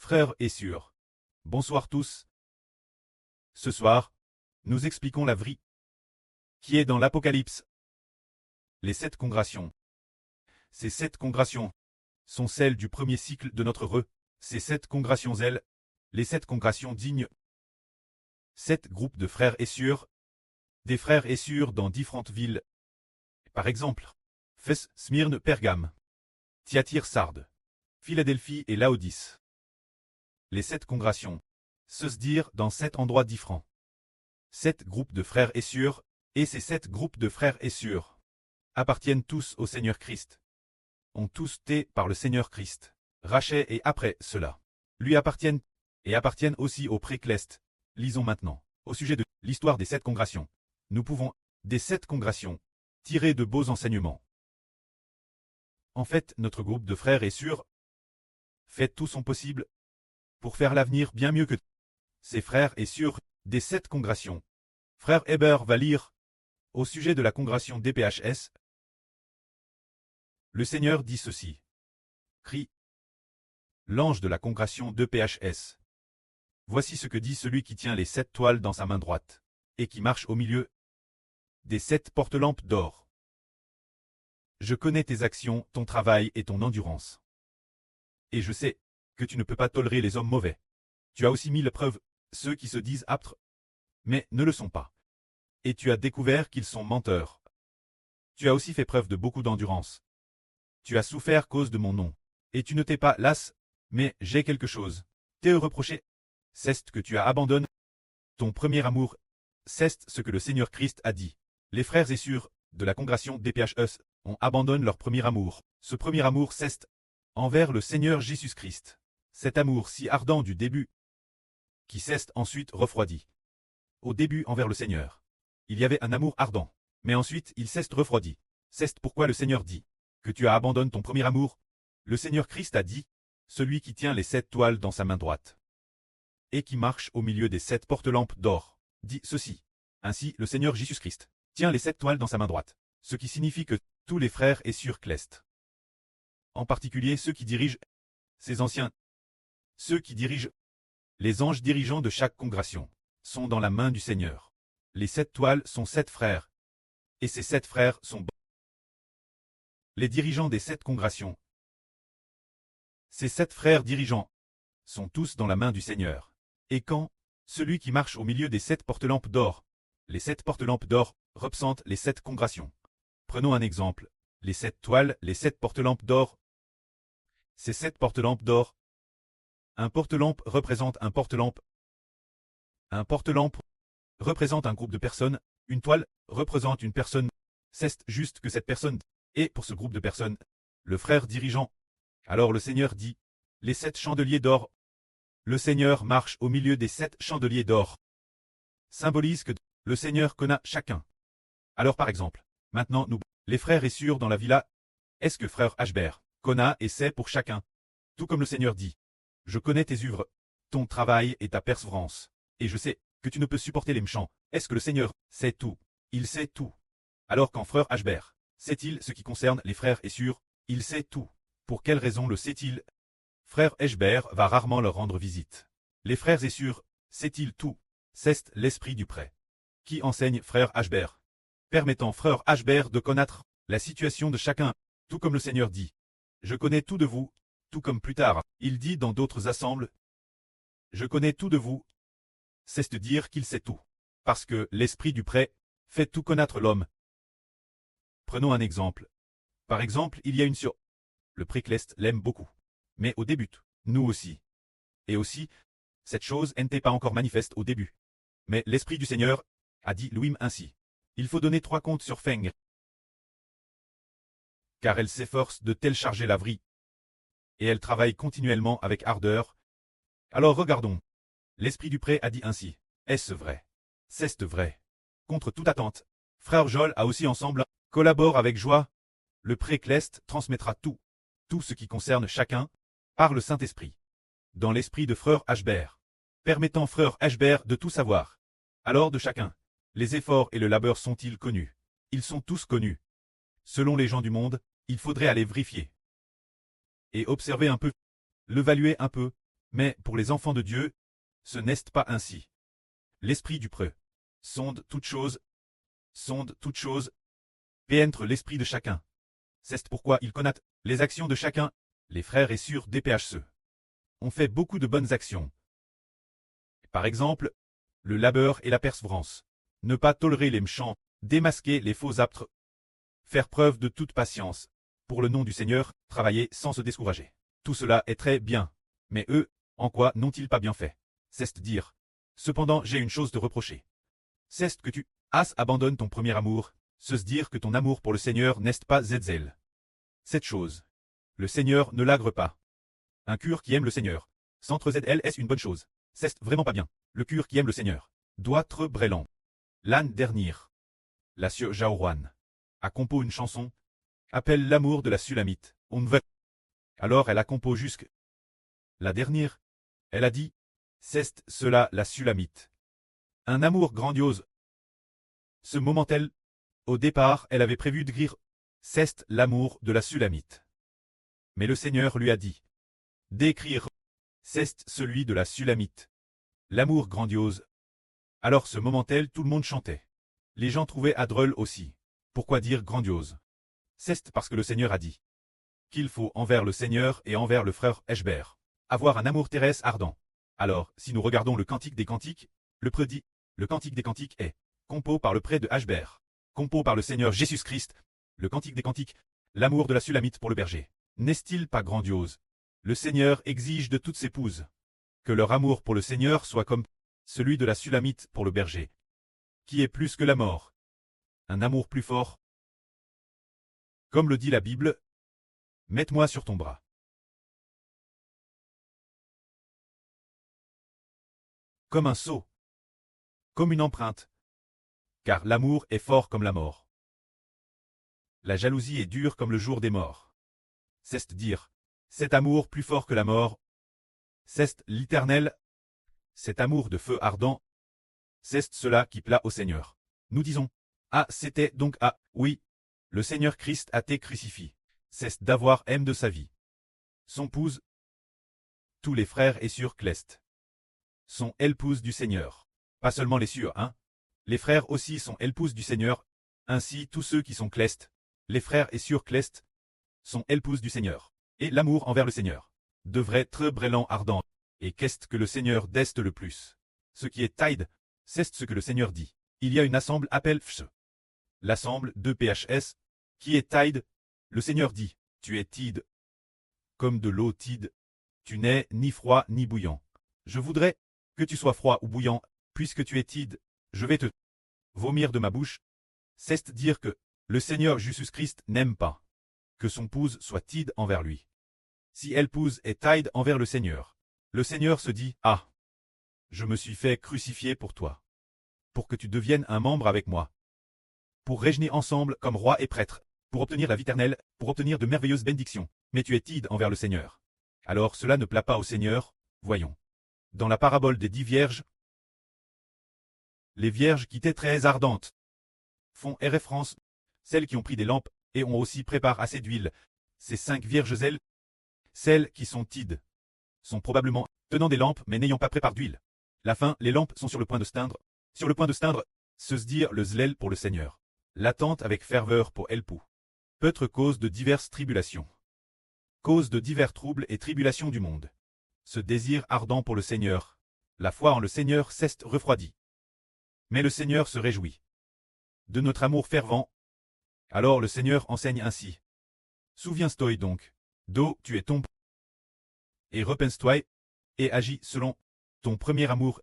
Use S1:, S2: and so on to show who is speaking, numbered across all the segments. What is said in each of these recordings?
S1: Frères et sœurs, bonsoir tous. Ce soir, nous expliquons la vraie qui est dans l'Apocalypse. Les 7 congrations. Ces 7 congrations sont celles du premier cycle de notre re. Ces 7 congrations les 7 congrations dignes. 7 groupes de frères et sœurs, des frères et sœurs dans différentes villes. Par exemple, Fès, Smyrne, Pergame, Thyatire, Sardes, Philadelphie et Laodice. Les 7 congrations se dire dans 7 endroits différents. 7 groupes de frères et sœurs, et ces 7 groupes de frères et sœurs appartiennent tous au Seigneur Christ. Ont tous été par le Seigneur Christ. Rachet et après cela lui appartiennent, et appartiennent aussi au Précleste. Lisons maintenant, au sujet de l'histoire des 7 congrations. Nous pouvons, des 7 congrations, tirer de beaux enseignements. En fait, notre groupe de frères et sœurs fait tout son possible pour faire l'avenir bien mieux que ses frères et sœurs des 7 congrations. Frère Heber va lire au sujet de la congration d'EPHS. Le Seigneur dit ceci. Crie. L'ange de la congration d'EPHS. Voici ce que dit celui qui tient les 7 toiles dans sa main droite, et qui marche au milieu des 7 porte-lampes d'or. Je connais tes actions, ton travail et ton endurance. Et je sais que tu ne peux pas tolérer les hommes mauvais. Tu as aussi mis à l'épreuve ceux qui se disent aptes, mais ne le sont pas. Et tu as découvert qu'ils sont menteurs. Tu as aussi fait preuve de beaucoup d'endurance. Tu as souffert à cause de mon nom. Et tu ne t'es pas las, mais j'ai quelque chose. T'es reproché. C'est que tu as abandonné ton premier amour. C'est ce que le Seigneur Christ a dit. Les frères et sœurs de la congrégation d'EPHS ont abandonné leur premier amour. Ce premier amour c'est envers le Seigneur Jésus-Christ. Cet amour si ardent du début, qui s'est ensuite refroidi. Au début envers le Seigneur, il y avait un amour ardent, mais ensuite il s'est refroidi. C'est pourquoi le Seigneur dit que tu as abandonné ton premier amour. Le Seigneur Christ a dit, celui qui tient les 7 toiles dans sa main droite, et qui marche au milieu des 7 porte-lampes d'or, dit ceci. Ainsi, le Seigneur Jésus-Christ tient les 7 toiles dans sa main droite, ce qui signifie que tous les frères et sœurs clestes, en particulier ceux qui dirigent, ces anciens, ceux qui dirigent, les anges dirigeants de chaque congrégation, sont dans la main du Seigneur. Les 7 toiles sont 7 frères, et ces 7 frères sont les dirigeants des 7 congrégations. Ces 7 frères dirigeants sont tous dans la main du Seigneur. Et quand celui qui marche au milieu des 7 porte-lampes d'or, les 7 porte-lampes d'or représentent les 7 congrégations. Prenons un exemple, les 7 toiles, les 7 porte-lampes d'or. Ces 7 porte-lampes d'or. Un porte-lampe représente un porte-lampe. Un porte-lampe représente un groupe de personnes, une toile représente une personne. C'est juste que cette personne est pour ce groupe de personnes, le frère dirigeant. Alors le Seigneur dit, les 7 chandeliers d'or. Le Seigneur marche au milieu des 7 chandeliers d'or. Symbolise que le Seigneur connaît chacun. Alors par exemple, maintenant nous, les frères et sœurs dans la villa, est-ce que frère Ashbert connaît et sait pour chacun? Tout comme le Seigneur dit, je connais tes œuvres, ton travail et ta persévérance, et je sais que tu ne peux supporter les méchants. Est-ce que le Seigneur sait tout? Il sait tout. Alors quand frère Ashbert sait-il ce qui concerne les frères et sœurs? Il sait tout. Pour quelle raison le sait-il? Frère Ashbert va rarement leur rendre visite. Les frères et sœurs, sait-il tout? C'est l'esprit du prêt qui enseigne frère Ashbert, permettant frère Ashbert de connaître la situation de chacun, tout comme le Seigneur dit. Je connais tout de vous, tout comme plus tard, il dit dans d'autres assemblées. Je connais tout de vous. C'est de dire qu'il sait tout. Parce que l'esprit du prêt fait tout connaître l'homme. Prenons un exemple. Par exemple, il y a une sœur. Le Précleste l'aime beaucoup. Mais au début, nous aussi. Et aussi, cette chose n'était pas encore manifeste au début. Mais l'Esprit du Seigneur a dit Louim ainsi. Il faut donner 3 comptes sur Feng. Car elle s'efforce de télécharger la vraie. Et elle travaille continuellement avec ardeur. Alors regardons. L'Esprit du prêt a dit ainsi. Est-ce vrai? C'est vrai. Contre toute attente, frère Joel a aussi ensemble, collabore avec joie. Le Précleste transmettra tout ce qui concerne chacun, par le Saint-Esprit, dans l'esprit de frère Ashbert, permettant frère Ashbert de tout savoir. Alors de chacun, les efforts et le labeur sont-ils connus? Ils sont tous connus. Selon les gens du monde, il faudrait aller vérifier. Et observer un peu, l'évaluer un peu, Mais pour les enfants de Dieu, ce n'est pas ainsi. L'esprit du preux sonde toute chose, pénètre l'esprit de chacun. C'est pourquoi il connaît les actions de chacun. Les frères et sœurs DPHC ont fait beaucoup de bonnes actions. Par exemple, le labeur et la persévérance. Ne pas tolérer les méchants, démasquer les faux apôtres, faire preuve de toute patience. Pour le nom du Seigneur, travailler sans se décourager. Tout cela est très bien. Mais eux, en quoi n'ont-ils pas bien fait? C'est dire. Cependant, j'ai une chose te reprocher. C'est que tu abandonnes ton premier amour, se dire que ton amour pour le Seigneur n'est pas zl. Cette chose. Le Seigneur ne l'agre pas. Un cure qui aime le Seigneur, centre zl est une bonne chose. C'est vraiment pas bien. Le cure qui aime le Seigneur doit être brillant. L'année dernière, la sœur Jaoruan a composé une chanson, appelle l'amour de la Sulamite. On ne veut. Alors elle a composé jusque. La dernière, elle a dit, c'est cela la Sulamite. Un amour grandiose. Ce moment-elle, au départ, elle avait prévu d'écrire, c'est l'amour de la Sulamite. Mais le Seigneur lui a dit d'écrire, c'est celui de la Sulamite. L'amour grandiose. Alors ce moment-elle, tout le monde chantait. Les gens trouvaient à drôle aussi. Pourquoi dire grandiose? C'est parce que le Seigneur a dit qu'il faut envers le Seigneur et envers le frère Eshbert avoir un amour terrestre ardent. Alors, si nous regardons le Cantique des Cantiques, le preux dit, le Cantique des Cantiques est composé par le prêtre de Eshbert, composé par le Seigneur Jésus-Christ, le Cantique des Cantiques, l'amour de la Sulamite pour le berger. N'est-il pas grandiose? Le Seigneur exige de toutes ses épouses que leur amour pour le Seigneur soit comme celui de la Sulamite pour le berger, qui est plus que la mort. Un amour plus fort. Comme le dit la Bible, mets-moi sur ton bras. Comme un sceau. Comme une empreinte. Car l'amour est fort comme la mort. La jalousie est dure comme le jour des morts. C'est dire, cet amour plus fort que la mort. C'est l'éternel. Cet amour de feu ardent. C'est cela qui plaît au Seigneur. Nous disons, ah c'était donc ah, oui, le Seigneur Christ a été crucifié. C'est d'avoir aime de sa vie. Son épouse. Tous les frères et sœurs clest sont épouses du Seigneur. Pas seulement les sœurs, hein. Les frères aussi sont épouses du Seigneur. Ainsi tous ceux qui sont clest, les frères et sœurs clest, sont épouses du Seigneur. Et l'amour envers le Seigneur devrait être brillant ardent. Et qu'est-ce que le Seigneur deste le plus? Ce qui est taïd, c'est ce que le Seigneur dit. Il y a une assemble appelle FSE. L'assemble de PHS, qui est taïd, le Seigneur dit, tu es tide. Comme de l'eau tide, tu n'es ni froid ni bouillant. Je voudrais que tu sois froid ou bouillant, puisque tu es tide, je vais te vomir de ma bouche. C'est dire que le Seigneur Jésus-Christ n'aime pas que son épouse soit tide envers lui. Si l'épouse est taïde envers le Seigneur se dit, ah, je me suis fait crucifier pour toi, pour que tu deviennes un membre avec moi, pour régner ensemble comme roi et prêtre, pour obtenir la vie éternelle, pour obtenir de merveilleuses bénédictions, mais tu es tide envers le Seigneur. Alors cela ne plaît pas au Seigneur, voyons. Dans la parabole des 10 vierges, les vierges qui étaient très ardentes font référence, celles qui ont pris des lampes et ont aussi préparé assez d'huile. Ces 5 vierges elles, celles qui sont tides, sont probablement tenant des lampes mais n'ayant pas préparé d'huile. La fin, les lampes sont sur le point de s'éteindre. Sur le point de s'éteindre, se dire le zèle pour le Seigneur. L'attente avec ferveur pour Elpou. Peut être cause de diverses tribulations. Cause de divers troubles et tribulations du monde. Ce désir ardent pour le Seigneur. La foi en le Seigneur s'est refroidie. Mais le Seigneur se réjouit de notre amour fervent. Alors le Seigneur enseigne ainsi. Souviens-toi donc, d'où tu es tombé. Et repens-toi, et agis selon ton premier amour.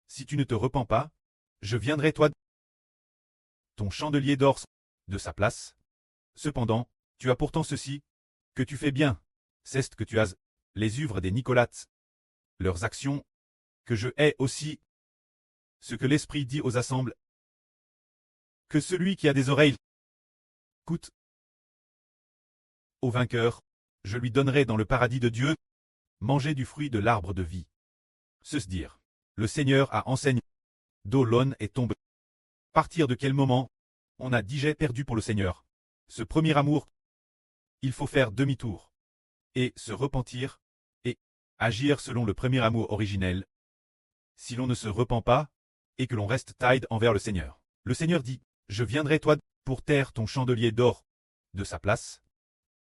S1: Si tu ne te repens pas, je viendrai toi. Ton chandelier d'or de sa place. Cependant, tu as pourtant ceci, que tu fais bien. C'est que tu as les œuvres des Nicolats, leurs actions, que je hais aussi. Ce que l'Esprit dit aux assemblées. Que celui qui a des oreilles écoute. Au vainqueur, je lui donnerai dans le paradis de Dieu, manger du fruit de l'arbre de vie. Se dire, le Seigneur a enseigné, d'où l'on est tombé. Partir de quel moment, on a dit j'ai perdu pour le Seigneur. Ce premier amour, il faut faire demi-tour, et se repentir, et Agir selon le premier amour originel. Si l'on ne se repent pas, et que l'on reste taïd envers le Seigneur. Le Seigneur dit, je viendrai toi pour taire ton chandelier d'or de sa place.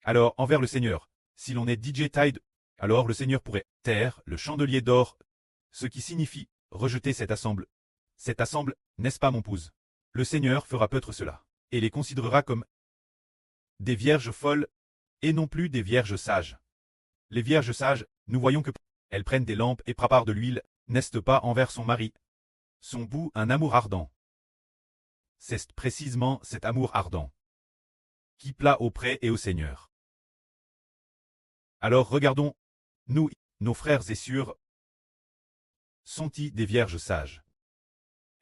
S1: Alors envers le Seigneur, si l'on est DJ taïd, alors le Seigneur pourrait taire le chandelier d'or, ce qui signifie rejeter cette assemble. Cette assemble, n'est-ce pas mon épouse? Le Seigneur fera peut-être cela, et les considérera comme des vierges folles, et non plus des vierges sages. Les vierges sages, nous voyons que elles prennent des lampes et préparent de l'huile, n'est-ce pas envers son mari? Son bout, un amour ardent. C'est précisément cet amour ardent qui plaît auprès et au Seigneur. Alors regardons, nous, nos frères et sœurs, sont-ils des vierges sages?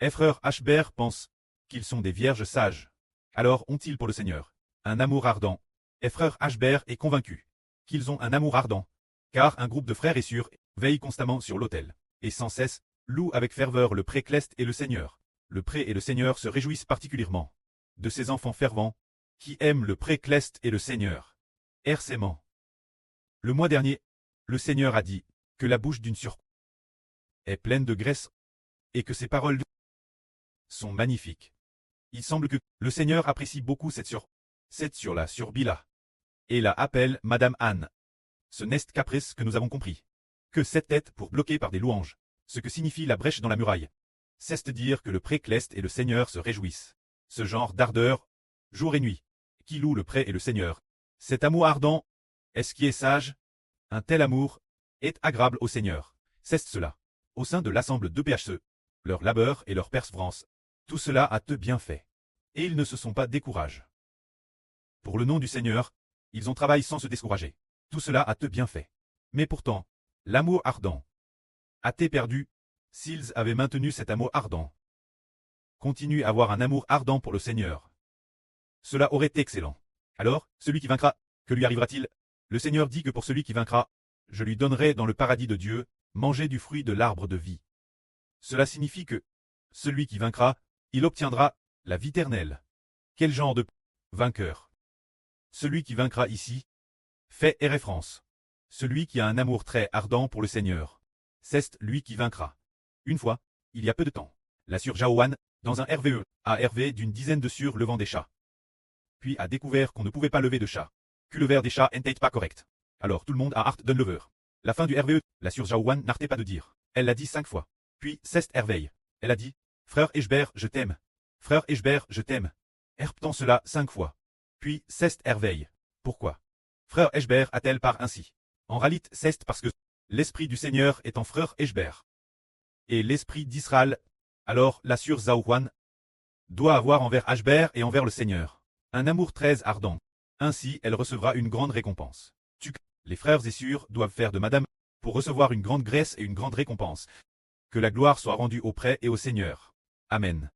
S1: Frère Ashbert pense qu'ils sont des vierges sages. Alors ont-ils pour le Seigneur un amour ardent? Frère Ashbert est convaincu qu'ils ont un amour ardent, car un groupe de frères et sœurs veille constamment sur l'autel, et sans cesse loue avec ferveur le pré-cleste et le Seigneur. Le pré et le Seigneur se réjouissent particulièrement de ces enfants fervents qui aiment le pré-cleste et le Seigneur. Hercément. Le mois dernier, le Seigneur a dit que la bouche d'une sœur est pleine de graisse et que ses paroles sont magnifiques. Il semble que le Seigneur apprécie beaucoup cette sœur-là, sur Bila, et la appelle Madame Anne. Ce n'est qu'après que nous avons compris que cette tête pour bloquer par des louanges, ce que signifie la brèche dans la muraille, c'est dire que le pré-cleste et le Seigneur se réjouissent. Ce genre d'ardeur, jour et nuit, qui loue le pré et le Seigneur. Cet amour ardent, est-ce qui est sage? Un tel amour est agréable au Seigneur. C'est cela. Au sein de l'assemble de PHCE, leur labeur et leur persévérance, tout cela a te bien fait. Et ils ne se sont pas découragés. Pour le nom du Seigneur, ils ont travaillé sans se décourager. Tout cela a te bien fait. Mais pourtant, l'amour ardent a-t-il perdu? S'ils avaient maintenu cet amour ardent, continue à avoir un amour ardent pour le Seigneur, cela aurait été excellent. Alors, celui qui vaincra, que lui arrivera-t-il? Le Seigneur dit que pour celui qui vaincra, je lui donnerai dans le paradis de Dieu, manger du fruit de l'arbre de vie. Cela signifie que, celui qui vaincra, il obtiendra la vie éternelle. Quel genre de vainqueur? Celui qui vaincra ici fait référence. Celui qui a un amour très ardent pour le Seigneur. C'est lui qui vaincra. Une fois, il y a peu de temps, la sœur Jaoan, dans un RVE, a hervé d'une dizaine de sœurs levant des chats. Puis a découvert qu'on ne pouvait pas lever de chats, que le verre des chats n'était pas correct. Alors tout le monde a hâte d'un lever. La fin du RVE, la sœur Jaoan n'arrêtait pas de dire. Elle l'a dit 5 fois. Puis, ceste Herveille. Elle a dit, frère Eshbert, je t'aime. Frère Eshbert, je t'aime. Répétant cela 5 fois. Puis, ceste Herveille. Pourquoi? Frère Eshbert a-t-elle par ainsi? En réalité, c'est parce que l'esprit du Seigneur est en frère Eshbert. Et l'esprit d'Israël, alors la sœur Zaouan, doit avoir envers Ashbert et envers le Seigneur un amour très ardent. Ainsi, elle recevra une grande récompense. Les frères et sœurs doivent faire de Madame pour recevoir une grande grâce et une grande récompense. Que la gloire soit rendue auprès et au Seigneur. Amen.